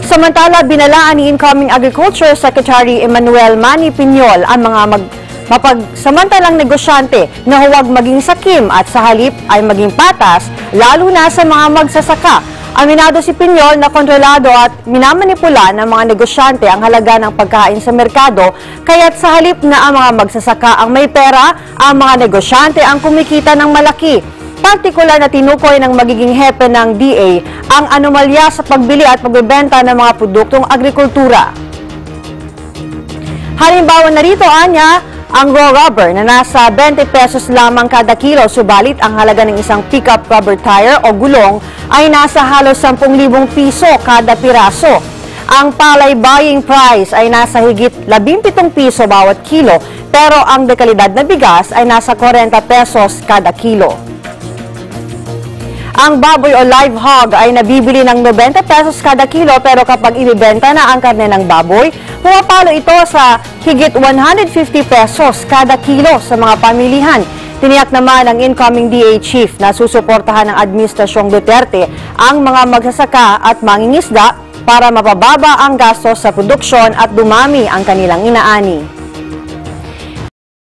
Samantala, binalaan ni Incoming Agriculture Secretary Emmanuel Manny Piñol ang mga mapagsamantalang negosyante na huwag maging sakim at sa halip ay maging patas, lalo na sa mga magsasaka. Aminado si Piñol na kontrolado at minamanipula ng mga negosyante ang halaga ng pagkain sa merkado, kaya't sa halip na ang mga magsasaka ang may pera, ang mga negosyante ang kumikita ng malaki. Partikular na tinukoy ng magiging hepe ng DA ang anomalya sa pagbili at pagbebenta ng mga produktong agrikultura. Halimbawa narito, anya, ang raw rubber na nasa 20 pesos lamang kada kilo, subalit ang halaga ng isang pickup rubber tire o gulong ay nasa halos 10,000 piso kada piraso. Ang palay buying price ay nasa higit 17 piso bawat kilo, pero ang dekalidad na bigas ay nasa 40 pesos kada kilo. Ang baboy o live hog ay nabibili ng 90 pesos kada kilo, pero kapag ibibenta na ang karne ng baboy, pumapalo ito sa higit 150 pesos kada kilo sa mga pamilihan. Tiniyak naman ng incoming DA chief na susuportahan ng Administrasyong Duterte ang mga magsasaka at mangingisda para mapababa ang gastos sa produksyon at dumami ang kanilang inaani.